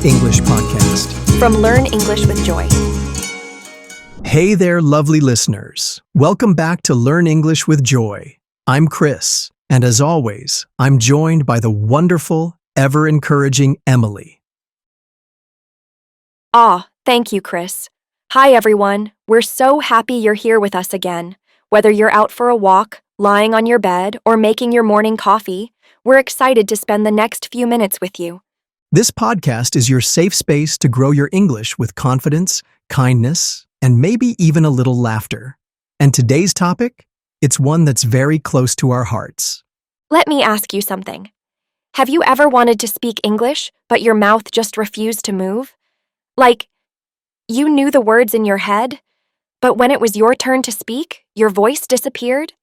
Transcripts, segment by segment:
English podcast. From Learn English with Joy. Hey there, lovely listeners. Welcome back to Learn English with Joy. I'm Chris, and as always, I'm joined by the wonderful, ever-encouraging Emily. Thank you, Chris. Hi, everyone. We're so happy you're here with us again. Whether you're out for a walk, lying on your bed, or making your morning coffee, we're excited to spend the next few minutes with you. This podcast is your safe space to grow your English with confidence, kindness, and maybe even a little laughter. And today's topic? It's one that's very close to our hearts. Let me ask you something. Have you ever wanted to speak English, but your mouth just refused to move? Like, you knew the words in your head, but when it was your turn to speak, your voice disappeared?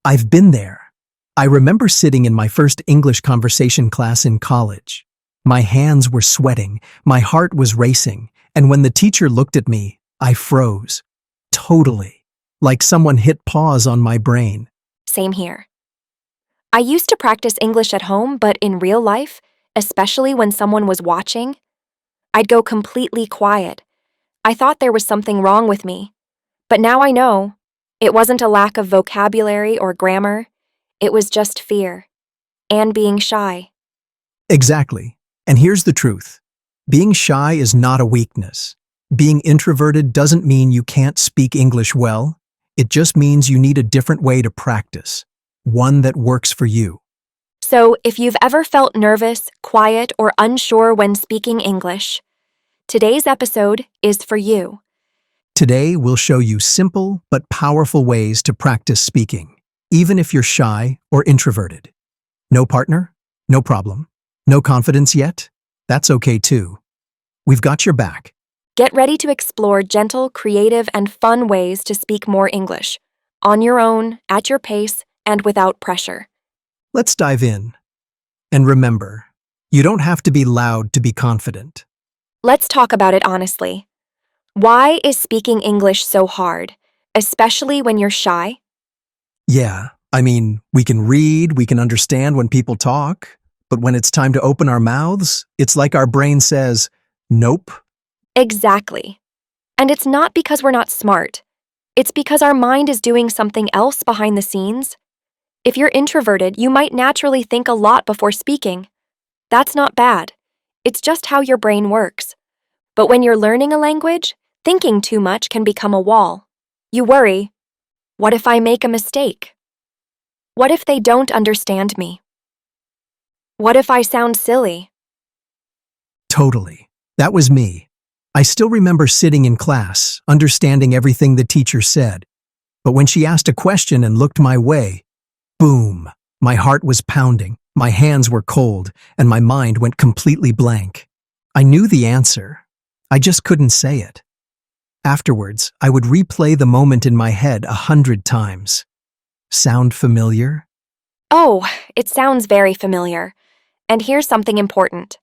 I've been there. I remember sitting in my first English conversation class in college. My hands were sweating, my heart was racing, and when the teacher looked at me, I froze. Totally. Like someone hit pause on my brain. Same here. I used to practice English at home, but in real life, especially when someone was watching, I'd go completely quiet. I thought there was something wrong with me. But now I know. It wasn't a lack of vocabulary or grammar. It was just fear. And being shy. Exactly. And here's the truth. Being shy is not a weakness. Being introverted doesn't mean you can't speak English well. It just means you need a different way to practice. One that works for you. So, if you've ever felt nervous, quiet, or unsure when speaking English, today's episode is for you. Today, we'll show you simple but powerful ways to practice speaking, even if you're shy or introverted. No partner? No problem. No confidence yet? That's okay too. We've got your back. Get ready to explore gentle, creative, and fun ways to speak more English, on your own, at your pace, and without pressure. Let's dive in. And remember, you don't have to be loud to be confident. Let's talk about it honestly. Why is speaking English so hard, especially when you're shy? Yeah, we can read, we can understand when people talk, but when it's time to open our mouths, it's like our brain says, nope. Exactly. And it's not because we're not smart. It's because our mind is doing something else behind the scenes. If you're introverted, you might naturally think a lot before speaking. That's not bad. It's just how your brain works. But when you're learning a language, thinking too much can become a wall. You worry, what if I make a mistake? What if they don't understand me? What if I sound silly? Totally. That was me. I still remember sitting in class, understanding everything the teacher said. But when she asked a question and looked my way, boom, my heart was pounding, my hands were cold, and my mind went completely blank. I knew the answer. I just couldn't say it. Afterwards, I would replay the moment in my head 100 times. Sound familiar? Oh, it sounds very familiar. And here's something important.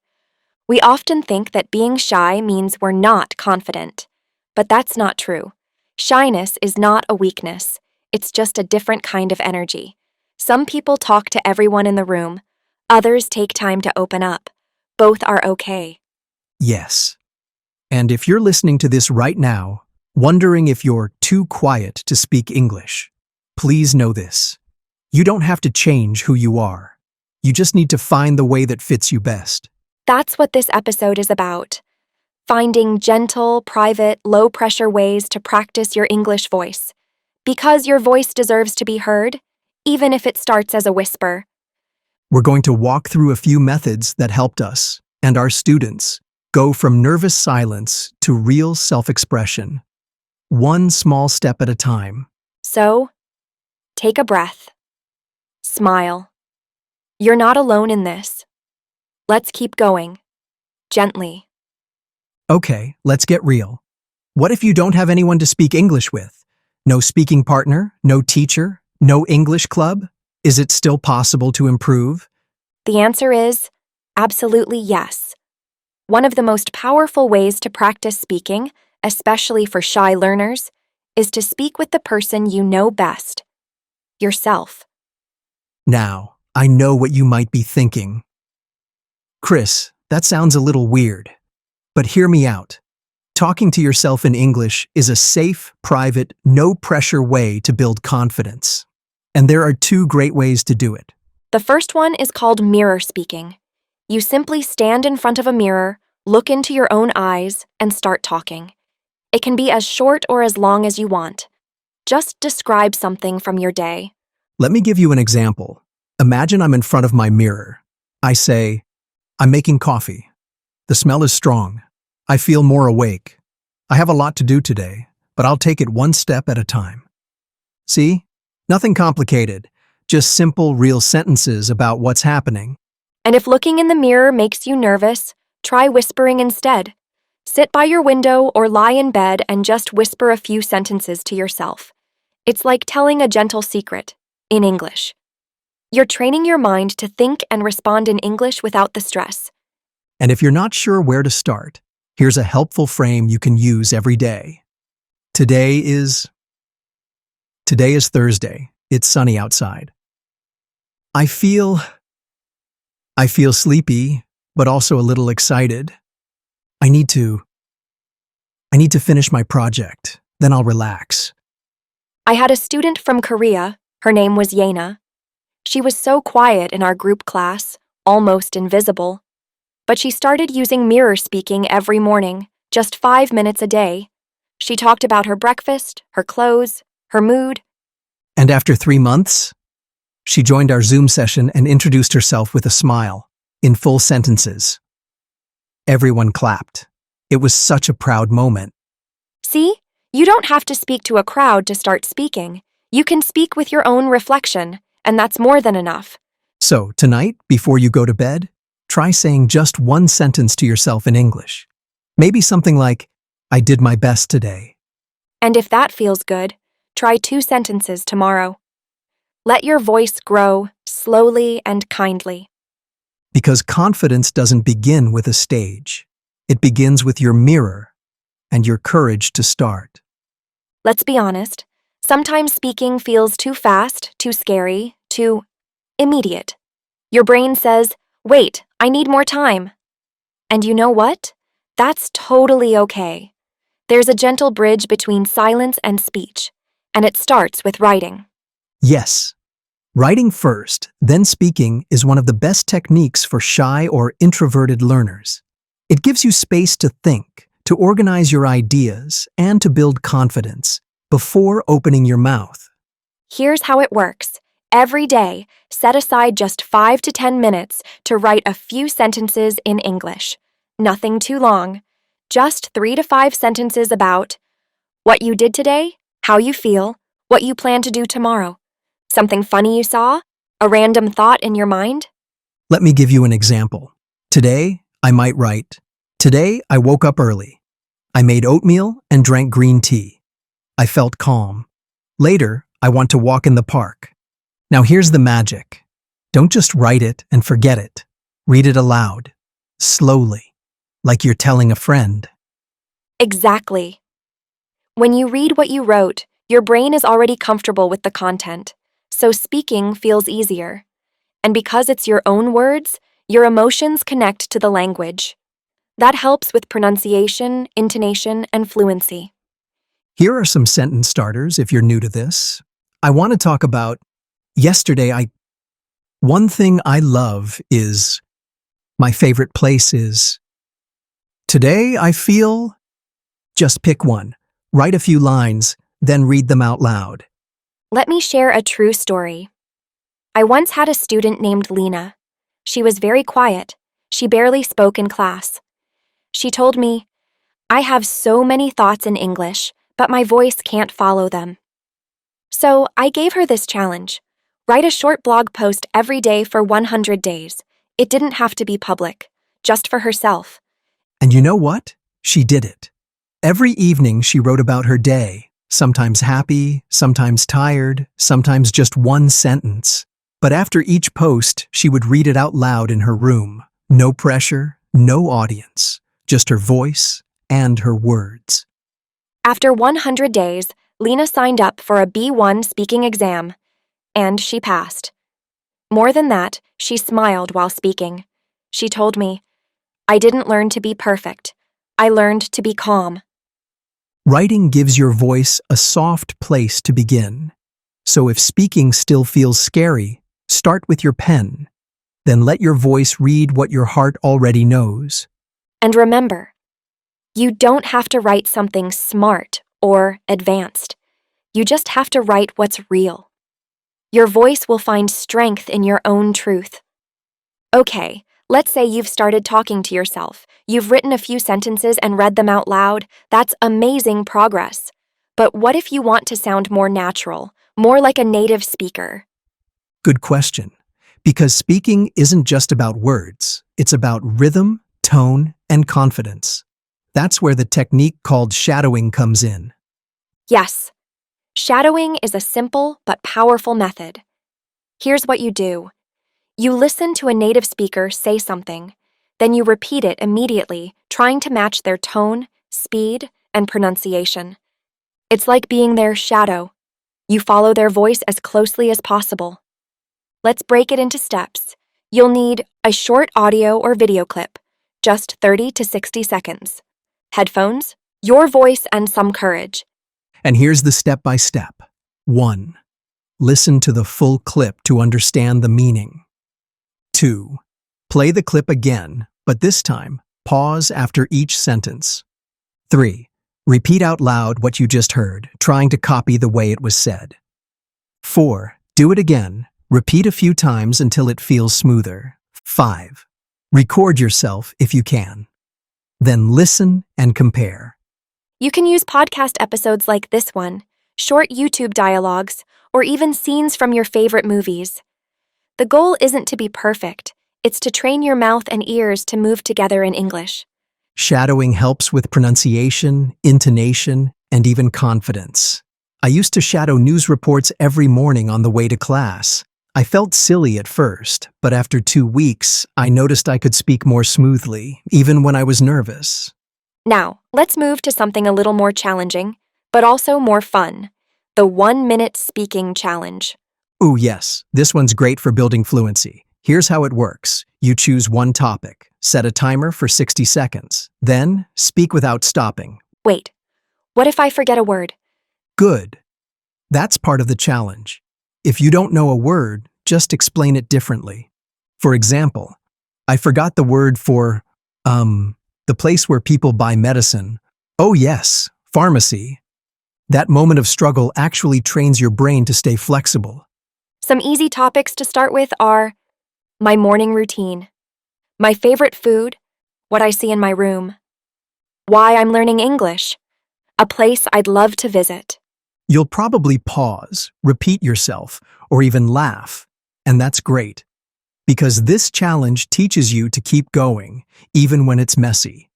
We often think that being shy means we're not confident. But that's not true. Shyness is not a weakness. It's just a different kind of energy. Some people talk to everyone in the room. Others take time to open up. Both are okay. Yes. And if you're listening to this right now, wondering if you're too quiet to speak English, please know this. You don't have to change who you are. You just need to find the way that fits you best. That's what this episode is about. Finding gentle, private, low-pressure ways to practice your English voice. Because your voice deserves to be heard, even if it starts as a whisper. We're going to walk through a few methods that helped us, and our students, go from nervous silence to real self-expression. One small step at a time. So, take a breath. Smile. You're not alone in this. Let's keep going. Gently. Okay, let's get real. What if you don't have anyone to speak English with? No speaking partner? No teacher? No English club? Is it still possible to improve? The answer is absolutely yes. One of the most powerful ways to practice speaking, especially for shy learners, is to speak with the person you know best. Yourself. Now, I know what you might be thinking. Chris, That sounds a little weird. But hear me out. Talking to yourself in English is a safe, private, no-pressure way to build confidence. And there are two great ways to do it. The first one is called mirror speaking. You simply stand in front of a mirror, look into your own eyes, and start talking. It can be as short or as long as you want. Just describe something from your day. Let me give you an example. Imagine I'm in front of my mirror. I say, I'm making coffee. The smell is strong. I feel more awake. I have a lot to do today, but I'll take it one step at a time. See? Nothing complicated, just simple, real sentences about what's happening. And if looking in the mirror makes you nervous, try whispering instead. Sit by your window or lie in bed and just whisper a few sentences to yourself. It's like telling a gentle secret, in English. You're training your mind to think and respond in English without the stress. And if you're not sure where to start, here's a helpful frame you can use every day. Today is Thursday. It's sunny outside. I feel sleepy, but also a little excited. I need to finish my project, then I'll relax. I had a student from Korea. Her name was Yena. She was so quiet in our group class, almost invisible. But she started using mirror speaking every morning, just 5 minutes a day. She talked about her breakfast, her clothes, her mood. And after 3 months, she joined our Zoom session and introduced herself with a smile, in full sentences. Everyone clapped. It was such a proud moment. See? You don't have to speak to a crowd to start speaking. You can speak with your own reflection, and that's more than enough. So, tonight, before you go to bed, try saying just one sentence to yourself in English. Maybe something like, I did my best today. And if that feels good, try 2 sentences tomorrow. Let your voice grow slowly and kindly. Because confidence doesn't begin with a stage. It begins with your mirror and your courage to start. Let's be honest. Sometimes speaking feels too fast, too scary, too immediate. Your brain says, wait, I need more time. And you know what? That's totally okay. There's a gentle bridge between silence and speech, and it starts with writing. Yes. Writing first, then speaking is one of the best techniques for shy or introverted learners. It gives you space to think, to organize your ideas, and to build confidence before opening your mouth. Here's how it works. Every day, set aside just 5 to 10 minutes to write a few sentences in English. Nothing too long. Just 3 to 5 sentences about what you did today, how you feel, what you plan to do tomorrow. Something funny you saw? A random thought in your mind? Let me give you an example. Today, I might write, Today, I woke up early. I made oatmeal and drank green tea. I felt calm. Later, I want to walk in the park. Now here's the magic. Don't just write it and forget it. Read it aloud, slowly, like you're telling a friend. Exactly. When you read what you wrote, your brain is already comfortable with the content, so speaking feels easier. And because it's your own words, your emotions connect to the language. That helps with pronunciation, intonation, and fluency. Here are some sentence starters if you're new to this. I want to talk about one thing I love is, my favorite place is, today I feel, just pick one, write a few lines, then read them out loud. Let me share a true story. I once had a student named Lena. She was very quiet. She barely spoke in class. She told me, I have so many thoughts in English, but my voice can't follow them. So I gave her this challenge. Write a short blog post every day for 100 days. It didn't have to be public, just for herself. And you know what? She did it. Every evening she wrote about her day, sometimes happy, sometimes tired, sometimes just one sentence. But after each post, she would read it out loud in her room. No pressure, no audience, just her voice and her words. After 100 days, Lena signed up for a B1 speaking exam, and she passed. More than that, she smiled while speaking. She told me, I didn't learn to be perfect. I learned to be calm. Writing gives your voice a soft place to begin. So if speaking still feels scary, start with your pen. Then let your voice read what your heart already knows. And remember, you don't have to write something smart or advanced. You just have to write what's real. Your voice will find strength in your own truth. Okay, let's say you've started talking to yourself. You've written a few sentences and read them out loud. That's amazing progress. But what if you want to sound more natural, more like a native speaker? Good question. Because speaking isn't just about words, it's about rhythm, tone, and confidence. That's where the technique called shadowing comes in. Yes, shadowing is a simple but powerful method. Here's what you do. You listen to a native speaker say something, then you repeat it immediately, trying to match their tone, speed, and pronunciation. It's like being their shadow. You follow their voice as closely as possible. Let's break it into steps. You'll need a short audio or video clip, just 30 to 60 seconds. Headphones, your voice, and some courage. And here's the step-by-step. 1. Listen to the full clip to understand the meaning. 2. Play the clip again, but this time, pause after each sentence. 3. Repeat out loud what you just heard, trying to copy the way it was said. 4. Do it again. Repeat a few times until it feels smoother. 5. Record yourself if you can. Then listen and compare. You can use podcast episodes like this one, short YouTube dialogues, or even scenes from your favorite movies. The goal isn't to be perfect, it's to train your mouth and ears to move together in English. Shadowing helps with pronunciation, intonation, and even confidence. I used to shadow news reports every morning on the way to class. I felt silly at first, but after 2 weeks, I noticed I could speak more smoothly, even when I was nervous. Now, let's move to something a little more challenging, but also more fun. The 1-minute speaking challenge. Ooh, yes, this one's great for building fluency. Here's how it works. You choose one topic, set a timer for 60 seconds, then speak without stopping. Wait, what if I forget a word? Good. That's part of the challenge. If you don't know a word, just explain it differently. For example, I forgot the word for, the place where people buy medicine. Oh yes, pharmacy. That moment of struggle actually trains your brain to stay flexible. Some easy topics to start with are my morning routine, my favorite food, what I see in my room, why I'm learning English, a place I'd love to visit. You'll probably pause, repeat yourself, or even laugh, and that's great. Because this challenge teaches you to keep going, even when it's messy.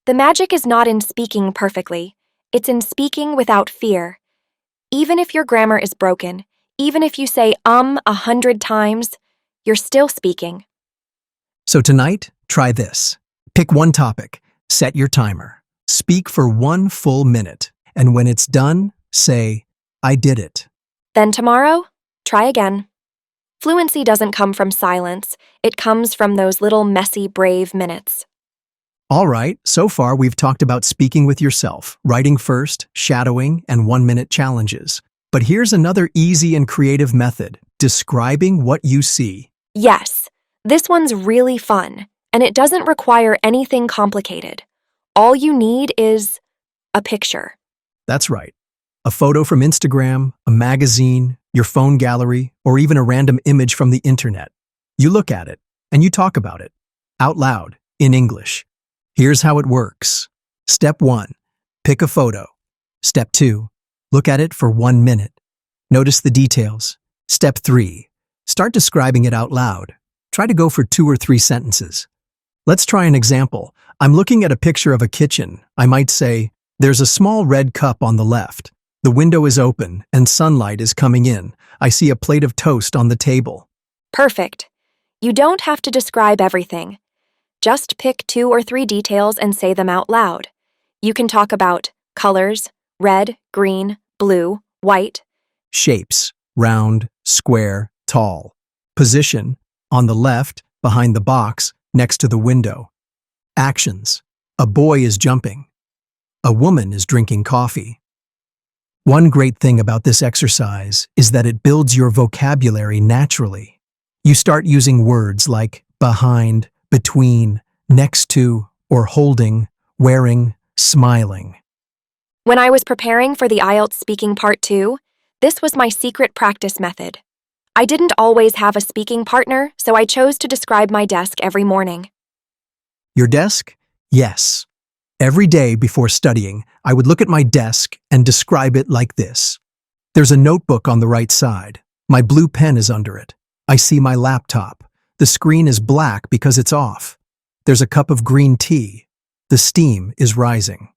The magic is not in speaking perfectly, it's in speaking without fear. Even if your grammar is broken, even if you say 100 times, you're still speaking. So tonight, try this. Pick one topic, set your timer, speak for 1 full minute, and when it's done, say, I did it. Then tomorrow, try again. Fluency doesn't come from silence, it comes from those little messy, brave minutes. All right, so far we've talked about speaking with yourself, writing first, shadowing, and 1-minute challenges. But here's another easy and creative method, describing what you see. Yes, this one's really fun, and it doesn't require anything complicated. All you need is a picture. That's right. A photo from Instagram, a magazine, your phone gallery, or even a random image from the internet. You look at it, and you talk about it, out loud, in English. Here's how it works. Step 1, pick a photo. Step 2, look at it for 1 minute. Notice the details. Step 3, start describing it out loud. Try to go for 2 or 3 sentences. Let's try an example. I'm looking at a picture of a kitchen. I might say, there's a small red cup on the left. The window is open and sunlight is coming in. I see a plate of toast on the table. Perfect. You don't have to describe everything. Just pick 2 or 3 details and say them out loud. You can talk about colors, red, green, blue, white. Shapes, round, square, tall. Position, on the left, behind the box, next to the window. Actions. A boy is jumping. A woman is drinking coffee. One great thing about this exercise is that it builds your vocabulary naturally. You start using words like behind, between, next to, or holding, wearing, smiling. When I was preparing for the IELTS speaking part 2, this was my secret practice method. I didn't always have a speaking partner, so I chose to describe my desk every morning. Your desk? Yes. Every day before studying, I would look at my desk and describe it like this. There's a notebook on the right side. My blue pen is under it. I see my laptop. The screen is black because it's off. There's a cup of green tea. The steam is rising.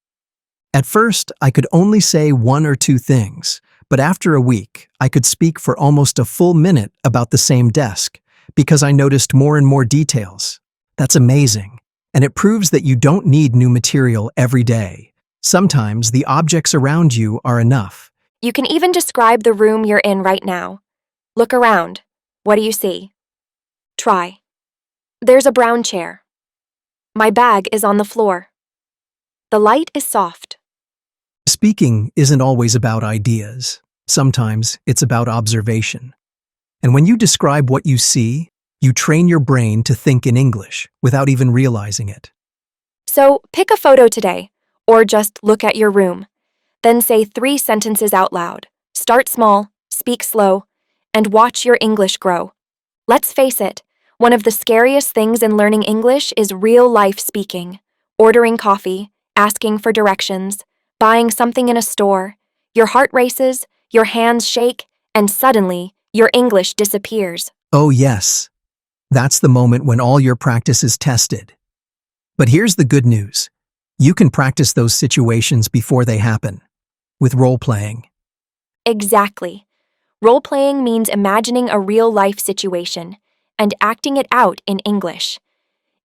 At first, I could only say 1 or 2 things, but after a week, I could speak for almost a full minute about the same desk because I noticed more and more details. That's amazing. And it proves that you don't need new material every day. Sometimes the objects around you are enough. You can even describe the room you're in right now. Look around. What do you see? Try. There's a brown chair. My bag is on the floor. The light is soft. Speaking isn't always about ideas. Sometimes it's about observation. And when you describe what you see, you train your brain to think in English without even realizing it. So pick a photo today, or just look at your room. Then say 3 sentences out loud. Start small, speak slow, and watch your English grow. Let's face it, one of the scariest things in learning English is real-life speaking. Ordering coffee, asking for directions, buying something in a store. Your heart races, your hands shake, and suddenly, your English disappears. Oh yes, that's the moment when all your practice is tested. But here's the good news. You can practice those situations before they happen, with role-playing. Exactly. Role-playing means imagining a real-life situation and acting it out in English.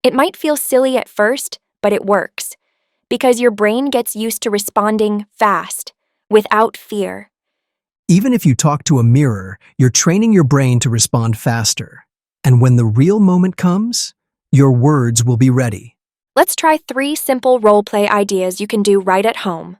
It might feel silly at first, but it works, because your brain gets used to responding fast, without fear. Even if you talk to a mirror, you're training your brain to respond faster. And when the real moment comes, your words will be ready. Let's try 3 simple role-play ideas you can do right at home.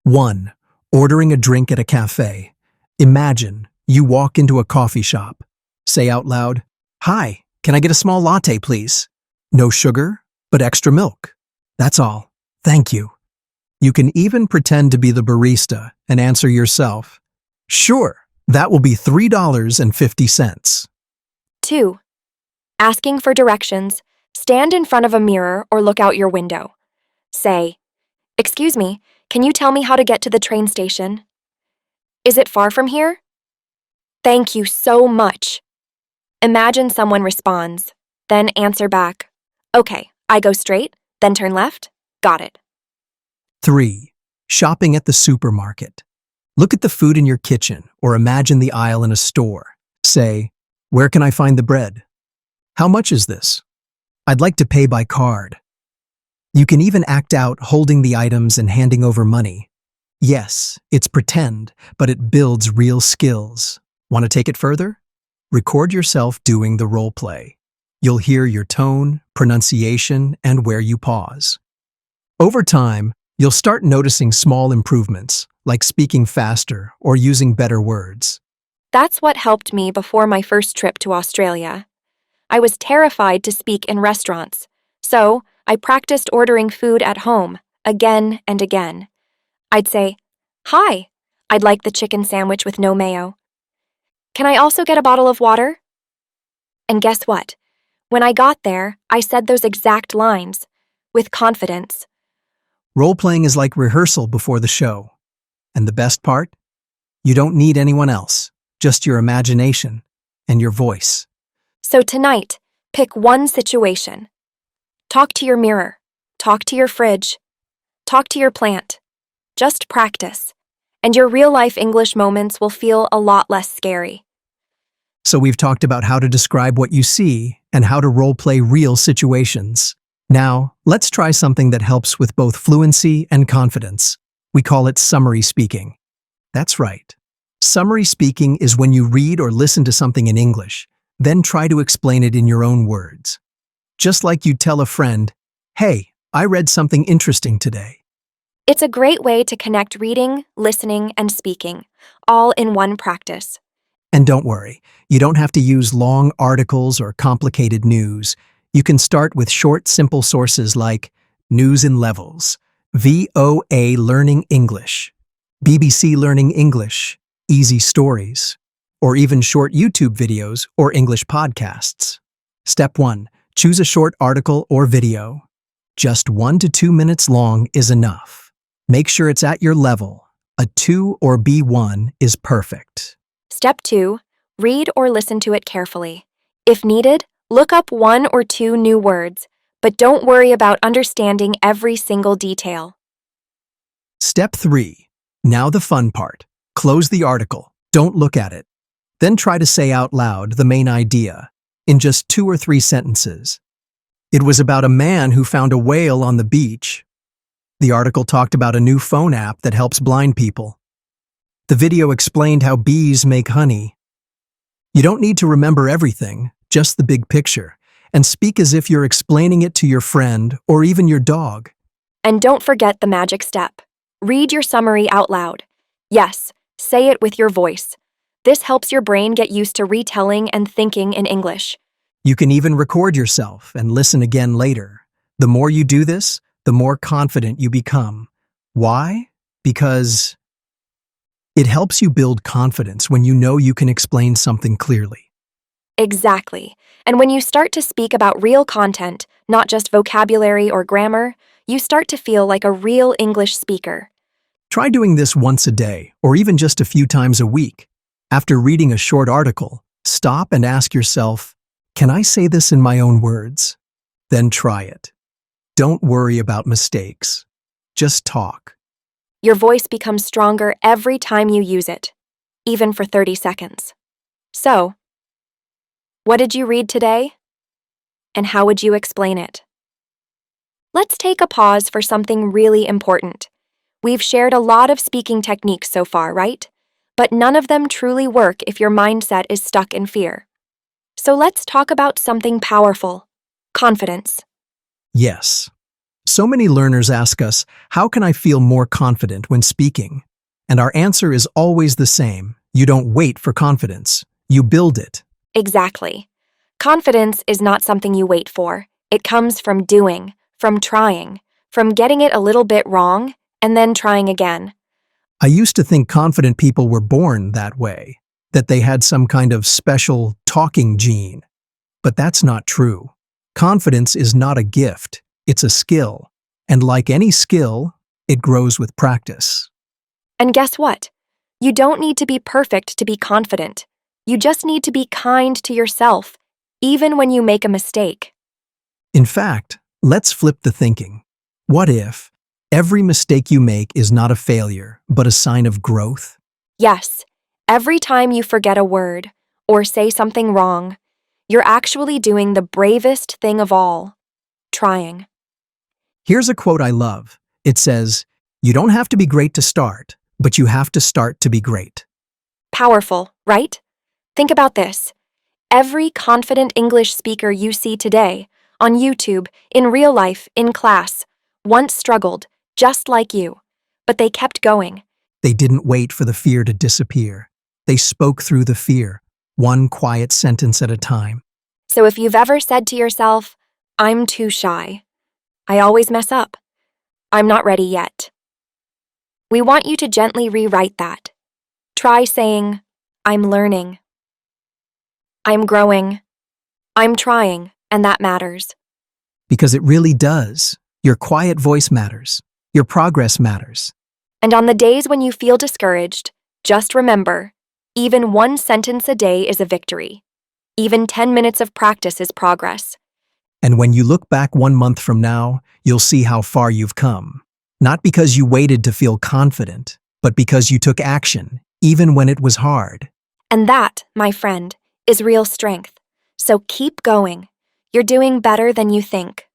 1. Ordering a drink at a cafe. Imagine you walk into a coffee shop. Say out loud, "Hi, can I get a small latte, please? No sugar, but extra milk. That's all. Thank you." You can even pretend to be the barista and answer yourself, "Sure, that will be $3.50. 2. Asking for directions. Stand in front of a mirror or look out your window. Say, "Excuse me, can you tell me how to get to the train station? Is it far from here? Thank you so much." Imagine someone responds, then answer back, "Okay, I go straight, then turn left. Got it." 3. Shopping at the supermarket. Look at the food in your kitchen or imagine the aisle in a store. Say, "Where can I find the bread? How much is this? I'd like to pay by card." You can even act out holding the items and handing over money. Yes, it's pretend, but it builds real skills. Want to take it further? Record yourself doing the role play. You'll hear your tone, pronunciation, and where you pause. Over time, you'll start noticing small improvements, like speaking faster or using better words. That's what helped me before my first trip to Australia. I was terrified to speak in restaurants, so I practiced ordering food at home, again and again. I'd say, "Hi, I'd like the chicken sandwich with no mayo. Can I also get a bottle of water?" And guess what? When I got there, I said those exact lines, with confidence. Role-playing is like rehearsal before the show. And the best part? You don't need anyone else, just your imagination and your voice. So tonight, pick one situation. Talk to your mirror. Talk to your fridge. Talk to your plant. Just practice, and your real-life English moments will feel a lot less scary. So we've talked about how to describe what you see and how to role-play real situations. Now, let's try something that helps with both fluency and confidence. We call it summary speaking. That's right. Summary speaking is when you read or listen to something in English, then try to explain it in your own words. Just like you'd tell a friend, Hey, I read something interesting today. It's a great way to connect reading, listening, and speaking, all in one practice. And don't worry, you don't have to use long articles or complicated news. You can start with short, simple sources like News in Levels, VOA Learning English, BBC Learning English, Easy Stories, or even short YouTube videos or English podcasts. Step 1. Choose a short article or video. Just 1 to 2 minutes long is enough. Make sure it's at your level. A 2 or B1 is perfect. Step 2. Read or listen to it carefully. If needed, look up 1 or 2 new words, but don't worry about understanding every single detail. Step 3. Now the fun part. Close the article. Don't look at it. Then try to say out loud the main idea in just 2 or 3 sentences. It was about a man who found a whale on the beach. The article talked about a new phone app that helps blind people. The video explained how bees make honey. You don't need to remember everything, just the big picture, and speak as if you're explaining it to your friend or even your dog. And don't forget the magic step. Read your summary out loud. Yes, say it with your voice. This helps your brain get used to retelling and thinking in English. You can even record yourself and listen again later. The more you do this, the more confident you become. Why? Because it helps you build confidence when you know you can explain something clearly. Exactly. And when you start to speak about real content, not just vocabulary or grammar, you start to feel like a real English speaker. Try doing this once a day, or even just a few times a week. After reading a short article, stop and ask yourself, can I say this in my own words? Then try it. Don't worry about mistakes. Just talk. Your voice becomes stronger every time you use it, even for 30 seconds. So, what did you read today? And how would you explain it? Let's take a pause for something really important. We've shared a lot of speaking techniques so far, right? But none of them truly work if your mindset is stuck in fear. So let's talk about something powerful: confidence. Yes. So many learners ask us, how can I feel more confident when speaking? And our answer is always the same. You don't wait for confidence. You build it. Exactly. Confidence is not something you wait for. It comes from doing, from trying, from getting it a little bit wrong, and then trying again. I used to think confident people were born that way, that they had some kind of special talking gene. But that's not true. Confidence is not a gift, it's a skill. And like any skill, it grows with practice. And guess what? You don't need to be perfect to be confident. You just need to be kind to yourself, even when you make a mistake. In fact, let's flip the thinking. What if every mistake you make is not a failure, but a sign of growth? Yes, every time you forget a word or say something wrong, you're actually doing the bravest thing of all: trying. Here's a quote I love. It says, "You don't have to be great to start, but you have to start to be great." Powerful, right? Think about this. Every confident English speaker you see today, on YouTube, in real life, in class, once struggled, just like you. But they kept going. They didn't wait for the fear to disappear. They spoke through the fear, one quiet sentence at a time. So if you've ever said to yourself, "I'm too shy. I always mess up. I'm not ready yet," we want you to gently rewrite that. Try saying, "I'm learning. I'm growing. I'm trying," and that matters. Because it really does. Your quiet voice matters. Your progress matters. And on the days when you feel discouraged, just remember, even one sentence a day is a victory. Even 10 minutes of practice is progress. And when you look back 1 month from now, you'll see how far you've come. Not because you waited to feel confident, but because you took action, even when it was hard. And that, my friend, is real strength. So keep going. You're doing better than you think.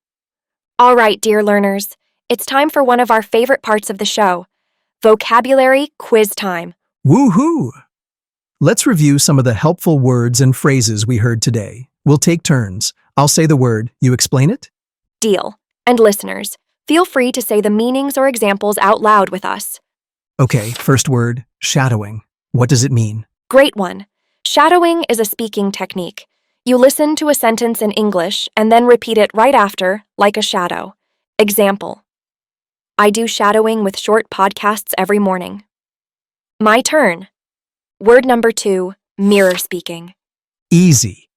All right, dear learners, it's time for one of our favorite parts of the show: vocabulary quiz time. Woohoo! Let's review some of the helpful words and phrases we heard today. We'll take turns. I'll say the word, you explain it? Deal. And listeners, feel free to say the meanings or examples out loud with us. Okay, first word, shadowing. What does it mean? Great one. Shadowing is a speaking technique. You listen to a sentence in English and then repeat it right after, like a shadow. Example: I do shadowing with short podcasts every morning. My turn. Word number 2, mirror speaking. Easy.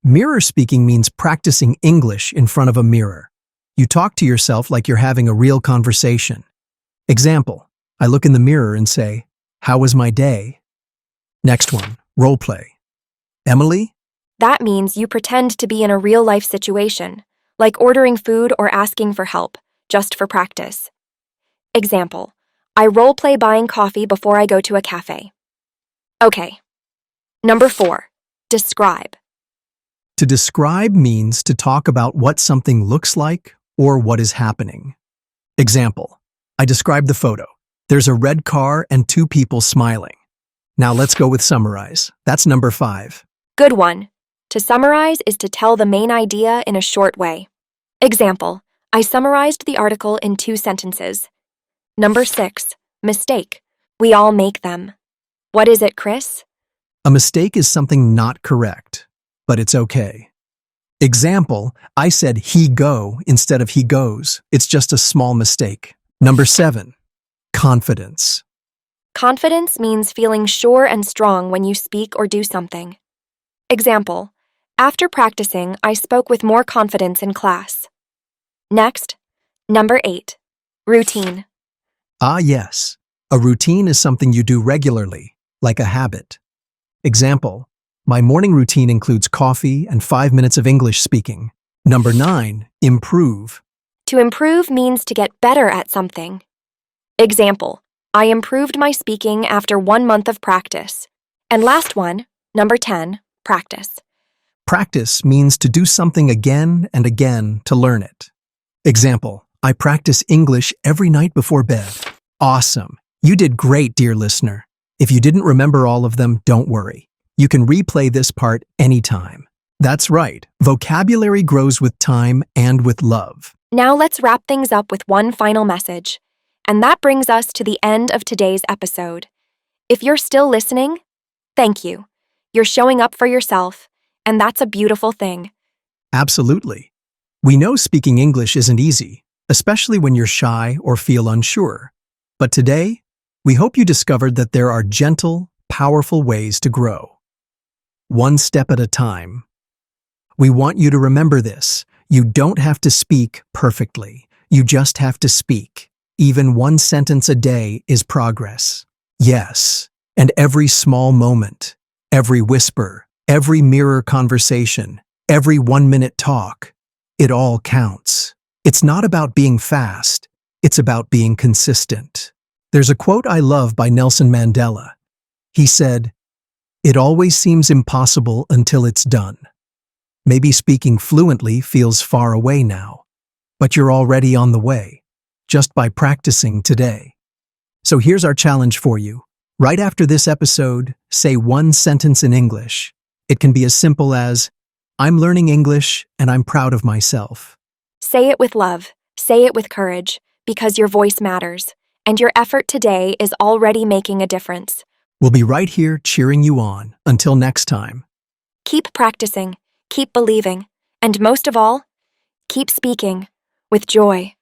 Mirror speaking means practicing English in front of a mirror. You talk to yourself like you're having a real conversation. Example: I look in the mirror and say, "How was my day?" Next one, roleplay. Emily? That means you pretend to be in a real-life situation, like ordering food or asking for help, just for practice. Example: I roleplay buying coffee before I go to a cafe. Okay. Number 4, describe. To describe means to talk about what something looks like or what is happening. Example: I describe the photo. There's a red car and 2 people smiling. Now let's go with summarize. That's number 5. Good one. To summarize is to tell the main idea in a short way. Example: I summarized the article in 2 sentences. Number 6, mistake. We all make them. What is it, Chris? A mistake is something not correct, but it's okay. Example: I said he go instead of he goes. It's just a small mistake. Number 7, confidence. Confidence means feeling sure and strong when you speak or do something. Example: after practicing, I spoke with more confidence in class. Next, number 8, routine. Ah, yes. A routine is something you do regularly, like a habit. Example: my morning routine includes coffee and 5 minutes of English speaking. Number 9, improve. To improve means to get better at something. Example: I improved my speaking after 1 month of practice. And last one, number 10, practice. Practice means to do something again and again to learn it. Example: I practice English every night before bed. Awesome. You did great, dear listener. If you didn't remember all of them, don't worry. You can replay this part anytime. That's right. Vocabulary grows with time and with love. Now let's wrap things up with one final message. And that brings us to the end of today's episode. If you're still listening, thank you. You're showing up for yourself, and that's a beautiful thing. Absolutely. We know speaking English isn't easy, especially when you're shy or feel unsure. But today, we hope you discovered that there are gentle, powerful ways to grow. One step at a time. We want you to remember this. You don't have to speak perfectly. You just have to speak. Even 1 sentence a day is progress. Yes, and every small moment, every whisper, every mirror conversation, every 1-minute talk, it all counts. It's not about being fast. It's about being consistent. There's a quote I love by Nelson Mandela. He said, "It always seems impossible until it's done." Maybe speaking fluently feels far away now, but you're already on the way, just by practicing today. So here's our challenge for you. Right after this episode, say 1 sentence in English. It can be as simple as, "I'm learning English and I'm proud of myself." Say it with love. Say it with courage, because your voice matters, and your effort today is already making a difference. We'll be right here cheering you on. Until next time. Keep practicing, keep believing, and most of all, keep speaking with joy.